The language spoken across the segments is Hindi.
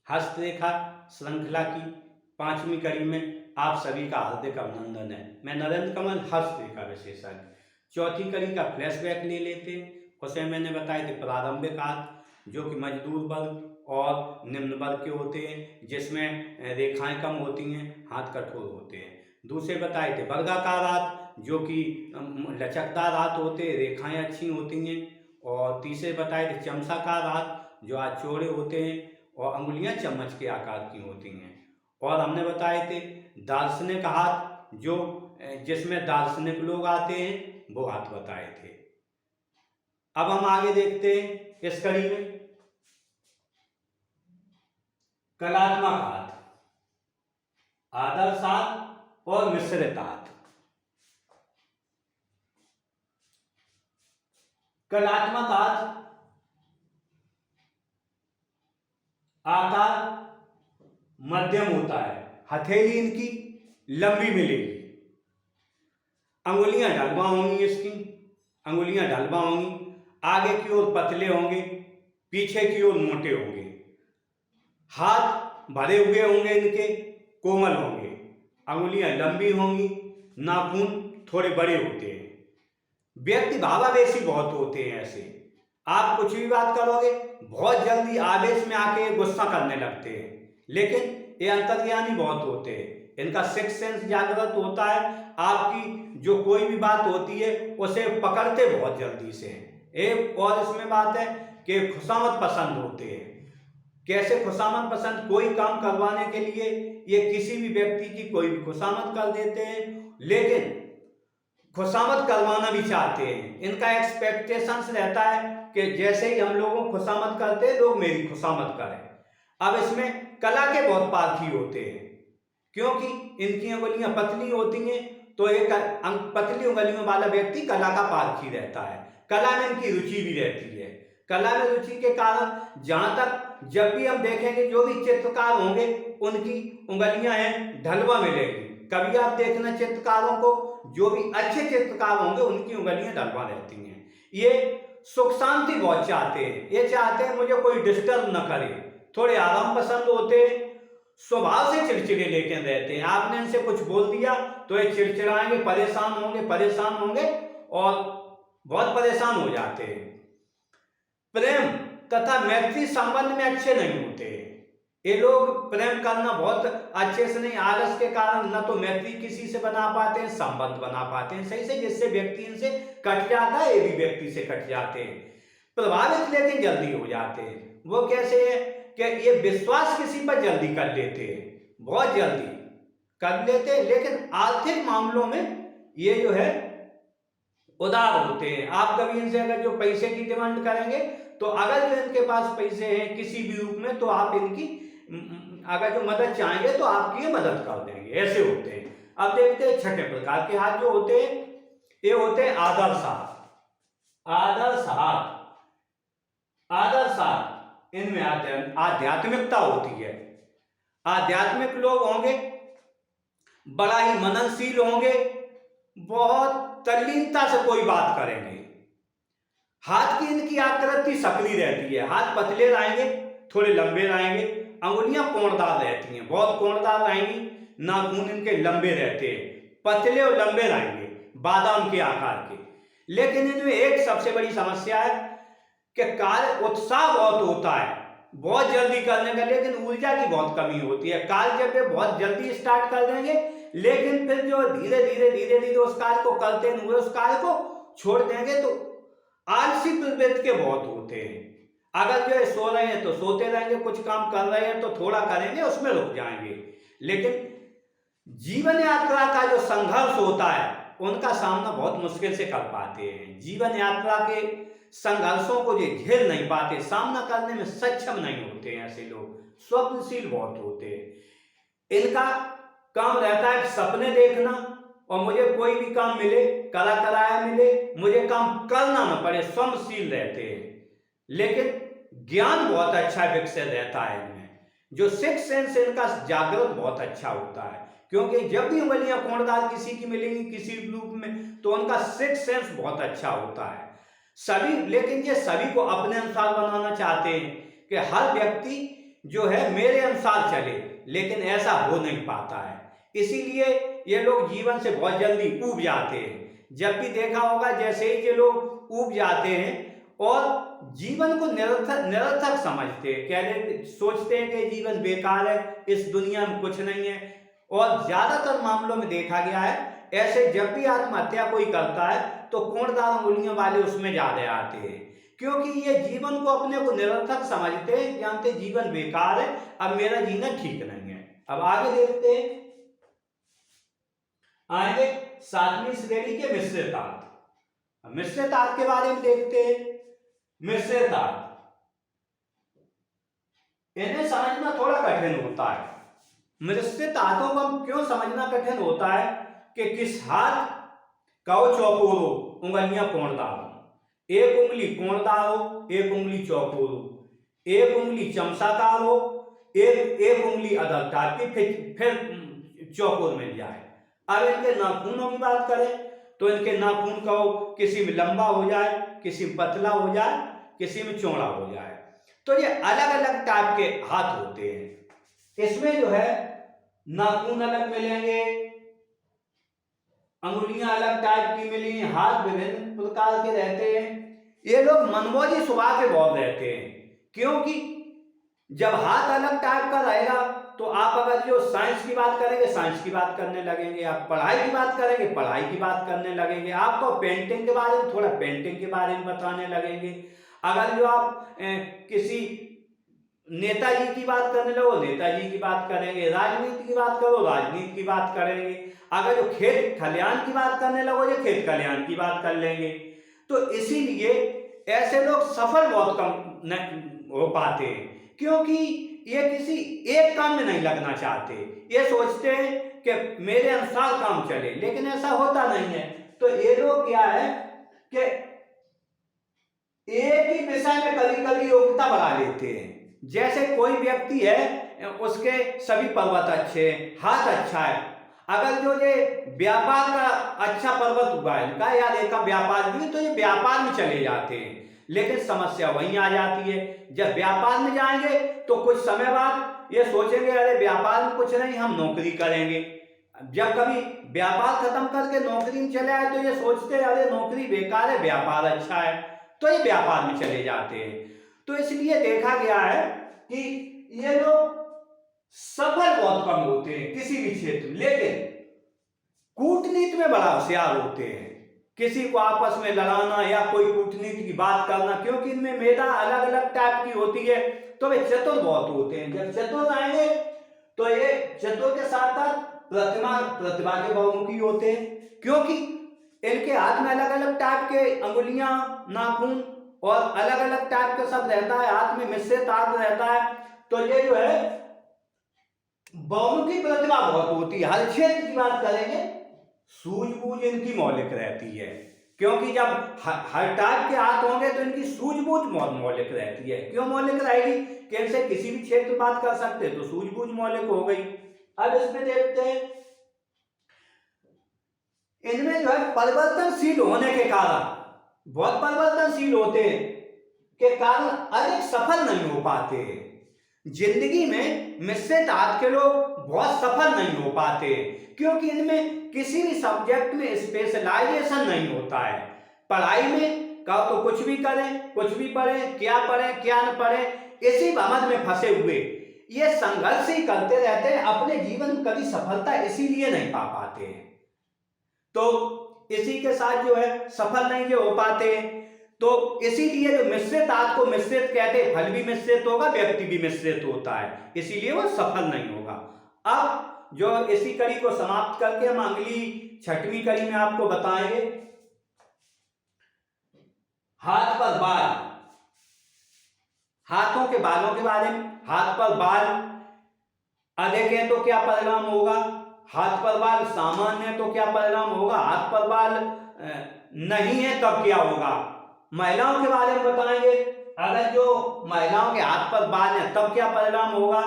हस्तरेखा श्रृंखला की 5वीं कड़ी में आप सभी का हार्दिक अभिनंदन है। मैं नरेंद्र कमल, हस्तरेखा विशेषज्ञ। चौथी कड़ी का फ्लैशबैक ले लेते हैं। उसमें मैंने बताए थे प्रारंभिक हाथ जो कि मजदूर वर्ग और निम्न वर्ग के होते हैं, जिसमें रेखाएं कम होती हैं, हाथ कठोर होते हैं। दूसरे बताए थे वर्गाकार हाथ जो कि लचकदार हाथ होते हैं, रेखाएं अच्छी होती हैं। और तीसरे बताए थे चमचाकार हाथ जो हाथ चौड़े होते हैं और अंगुलियां चम्मच के आकार की होती हैं। और हमने बताए थे दार्शनिक हाथ जो जिसमें दार्शनिक लोग आते हैं, वो हाथ बताए थे। अब हम आगे देखते हैं इस कड़ी में कलात्मक हाथ, आदर्श हाथ और मिश्रित हाथ। कलात्मक हाथ आकार मध्यम होता है, हथेली इनकी लंबी मिलेगी, अंगुलियां ढलवा होंगी, इसकी अंगुलियां ढलवा होंगी, आगे की ओर पतले होंगे, पीछे की ओर मोटे होंगे, हाथ भरे हुए होंगे, इनके कोमल होंगे, अंगुलियां लंबी होंगी, नाखून थोड़े बड़े होते हैं। व्यक्ति भावावेशी बहुत होते हैं। ऐसे आप कुछ भी बात करोगे बहुत जल्दी आवेश में आके गुस्सा करने लगते हैं, लेकिन ये अंतर्ज्ञानी बहुत होते हैं। इनका सिक्स सेंस जागृत होता है, आपकी जो कोई भी बात होती है उसे पकड़ते बहुत जल्दी से। एक और इसमें बात है कि खुशामद पसंद होते हैं। कैसे खुशामद पसंद? कोई काम करवाने के लिए ये किसी भी व्यक्ति की कोई भी खुशामद कर देते हैं, लेकिन खुशामद करवाना भी चाहते हैं। इनका एक्सपेक्टेशंस रहता है कि जैसे ही हम लोगों को खुशामद करते हैं, लोग मेरी खुशामद करें। अब इसमें कला के बहुत पारखी होते हैं, क्योंकि इनकी अंगुलियां पतली होती हैं, तो एक पतली उंगलियों वाला व्यक्ति कला का पारखी रहता है। कला में इनकी रुचि भी रहती है। कला में रुचि के कारण जहां तक जब भी हम देखेंगे जो भी चित्रकार होंगे उनकी उंगलियां हैं ढलवा मिलेगी। कभी आप देखना चित्रकारों को, जो भी अच्छे चित्रकार होंगे उनकी उंगलियां ढलवा रहती हैं। ये सुख शांति बहुत चाहते हैं। ये चाहते हैं मुझे कोई डिस्टर्ब न करे, थोड़े आराम पसंद होते हैं, स्वभाव से चिड़चिड़े लेके रहते हैं। आपने इनसे कुछ बोल दिया तो ये चिड़चिड़ाएंगे, परेशान होंगे और बहुत परेशान हो जाते हैं। प्रेम तथा मैत्री संबंध में अच्छे नहीं होते। ये लोग प्रेम करना बहुत अच्छे से नहीं, आलस के कारण न तो मैत्री किसी से बना पाते हैं, संबंध बना पाते हैं सही से, जिससे व्यक्ति इनसे कट जाता है, ये भी व्यक्ति से कट जाते हैं। प्रभावित लेकिन जल्दी हो जाते हैं। वो कैसे है कि ये विश्वास किसी पर जल्दी कर लेते हैं, बहुत जल्दी कर लेते हैं, लेकिन आर्थिक मामलों में ये जो है उदार होते हैं। आप कभी इनसे अगर जो पैसे की डिमांड करेंगे तो अगर जो इनके पास पैसे हैं किसी भी रूप में, तो आप इनकी अगर जो मदद चाहेंगे तो आपकी मदद कर देंगे। ऐसे होते हैं। अब देखते हैं छठे प्रकार के हाथ जो होते हैं, ये होते हैं आदर्श हाथ। आदर्श हाथ, आदर्श हाथ इनमें आध्यात्मिकता होती है। आध्यात्मिक लोग होंगे, बड़ा ही मननशील होंगे, बहुत तल्लीनता से कोई बात करेंगे। हाथ की इनकी आकृति सक्रिय रहती है। हाथ पतले रहेंगे, थोड़े लंबे रहेंगे, अंगुलियां कोणदार रहती हैं, बहुत कोणदार रहेंगी, नाखून इनके लंबे रहते हैं, पतले और लंबे रहेंगे, बादाम के आकार के। लेकिन इनमें एक सबसे बड़ी समस्या है कि कार्य उत्साह बहुत होता है, बहुत जल्दी करने का, लेकिन ऊर्जा की बहुत कमी होती है। कार्य जब वे बहुत जल्दी स्टार्ट कर देंगे, लेकिन फिर जो धीरे धीरे उस कार्य को करते हुए उस कार्य को छोड़ देंगे, तो आलसी प्रवृत्ति के बहुत होते हैं। अगर जो है सो रहे हैं तो सोते रहेंगे, कुछ काम कर रहे हैं तो थोड़ा करेंगे, उसमें रुक जाएंगे। लेकिन जीवन यात्रा का जो संघर्ष होता है उनका सामना बहुत मुश्किल से कर पाते हैं। जीवन यात्रा के संघर्षों को जो झेल नहीं पाते, सामना करने में सक्षम नहीं होते हैं। ऐसे लोग स्वप्नशील बहुत होते हैं। इनका काम रहता है सपने देखना, और मुझे कोई भी काम मिले, कला कराया मिले, मुझे काम करना न पड़े, स्वप्नशील रहते हैं। लेकिन ज्ञान बहुत अच्छा विकसित रहता है इनमें। जो सिक्स सेंस इनका जागृत बहुत अच्छा होता है, क्योंकि जब भी उंगलियां कोणदार किसी की मिलेंगी किसी रूप में, तो उनका सिक्स सेंस बहुत अच्छा होता है। सभी, लेकिन ये सभी को अपने अनुसार बनाना चाहते हैं कि हर व्यक्ति जो है मेरे अनुसार चले, लेकिन ऐसा हो नहीं पाता है। इसीलिए ये लोग जीवन से बहुत जल्दी ऊब जाते हैं। जब भी देखा होगा, जैसे ही ये लोग ऊब जाते हैं और जीवन को निरर्थक निरर्थक समझते हैं, कह देते, सोचते हैं कि जीवन बेकार है, इस दुनिया में कुछ नहीं है। और ज्यादातर मामलों में देखा गया है ऐसे, जब भी आत्महत्या कोई करता है तो कोणदार अंगुलियों वाले उसमें ज्यादा आते हैं, क्योंकि ये जीवन को अपने को निरर्थक समझते हैं, जानते जीवन बेकार है, अब मेरा जीना ठीक नहीं है। अब आगे देखते हैं, आगे 7वीं श्रेणी के मिश्रित अर्थ। मिश्रित अर्थ के बारे में देखते हैं। मिश्रित अर्थ इन्हें समझना थोड़ा कठिन होता है। मिश्रित अर्थों को क्यों समझना कठिन होता है कि किस हाथ कहो चौकोर हो, उंगलियां कोणदार हो, एक उंगली कोणदार हो, एक उंगली चौकोर हो, एक उंगली चमचाकार हो, एक उंगली अदर टाइप की, फिर चौकोर मिल जाए। अब इनके नाखूनों की बात करें तो इनके नाखून कहो किसी में लंबा हो जाए, किसी में पतला हो जाए, किसी में चौड़ा हो जाए। तो ये अलग अलग टाइप के हाथ होते हैं। इसमें जो है नाखून अलग मिलेंगे, अंगुलियां अलग टाइप की मिली, हाथ विभिन्न प्रकार के रहते हैं। ये लोग मनमौजी स्वभाव के बहुत रहते हैं, क्योंकि जब हाथ अलग टाइप का रहेगा तो आप अगर जो साइंस की बात करेंगे साइंस की बात करने लगेंगे, आप पढ़ाई की बात करेंगे पढ़ाई की बात करने लगेंगे, आपको पेंटिंग के बारे में थोड़ा पेंटिंग के बारे में बताने लगेंगे। अगर जो आप किसी नेताजी की बात करने लगो नेताजी की बात करेंगे, राजनीति की बात करो राजनीति की बात करेंगे, अगर जो खेत खलियान की बात करने लगो जो खेत खलियान की बात कर लेंगे। तो इसीलिए ऐसे लोग सफल बहुत कम हो पाते हैं, क्योंकि ये किसी एक काम में नहीं लगना चाहते। ये सोचते हैं कि मेरे अनुसार काम चले, लेकिन ऐसा होता नहीं है। तो ये लोग क्या है कि एक ही विषय में कभी कभी योग्यता बढ़ा लेते हैं। जैसे कोई व्यक्ति है, उसके सभी पर्वत अच्छे हैं, हाथ अच्छा है, अगर जो ये व्यापार का अच्छा पर्वत हुआ है इनका, या एक व्यापार भी, तो ये व्यापार में चले जाते हैं। लेकिन समस्या वहीं आ जाती है, जब व्यापार में जाएंगे तो कुछ समय बाद ये सोचेंगे अरे व्यापार में कुछ नहीं, हम नौकरी करेंगे। जब कभी व्यापार खत्म करके नौकरी में चले आए तो ये सोचते हैं अरे नौकरी बेकार है, व्यापार अच्छा है, तो ये व्यापार में चले जाते हैं। तो इसलिए देखा गया है कि ये लोग सफल बहुत कम होते हैं किसी भी क्षेत्र में, लेकिन कूटनीति में बड़ा होशियार होते हैं। किसी को आपस में लड़ाना या कोई कूटनीति की बात करना, क्योंकि इनमें मेधा अलग अलग टाइप की होती है, तो वे चतुर बहुत होते हैं। जब चतुर आएंगे तो ये चतुर के साथ साथ प्रतिभा के बहुमुखी होते हैं, क्योंकि इनके हाथ में अलग अलग टाइप के अंगुलियां, नाखून और अलग अलग टाइप का सब रहता है, हाथ में मिश्रित हाथ रहता है। तो ये जो है बहुमुखी प्रतिभा बहुत होती है। हर क्षेत्र की बात करेंगे सूझबूझ इनकी मौलिक रहती है, क्योंकि जब हर टाइप के हाथ होंगे तो इनकी सूझबूझ बहुत मौलिक रहती है। क्यों मौलिक रहेगी कि इनसे किसी भी क्षेत्र में बात कर सकते हैं, तो सूझबूझ मौलिक हो गई। अब इसमें देखते हैं, इनमें जो है परिवर्तनशील होने के कारण, बहुत परिवर्तनशील होते हैं के कारण अधिक सफल नहीं हो पाते। जिंदगी में मिश्रित हाथ के लोग बहुत सफल नहीं हो पाते, क्योंकि इनमें किसी भी सब्जेक्ट में स्पेशलाइजेशन नहीं होता है। पढ़ाई में कहो तो कुछ भी करें, कुछ भी पढ़ें, क्या न पढ़ें, इसी भमंड में फंसे हुए ये संघर्ष ही करते रहते हैं, अपने जीवन में कभी सफलता इसीलिए नहीं पा पाते हैं। तो इसी के साथ जो है सफल नहीं जो हो पाते हैं। तो इसीलिए जो मिश्रित हाथ को मिश्रित कहते हैं, फल भी मिश्रित होगा, व्यक्ति भी मिश्रित होता है, इसीलिए वो सफल नहीं होगा। अब जो इसी कड़ी को समाप्त करके हम अगली 6वीं कड़ी में आपको बताएंगे हाथ पर बाल, हाथों के बालों के बारे में। हाथ पर बाल अधिक है तो क्या परिणाम होगा, हाथ पर बाल सामान्य है तो क्या परिणाम होगा, हाथ पर बाल नहीं है तब क्या होगा। महिलाओं के बारे में बताएंगे, अगर जो महिलाओं के हाथ पर बाल है तब क्या परिणाम होगा,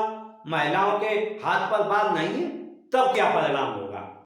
महिलाओं के हाथ पर बाल नहीं है तब क्या परिणाम होगा।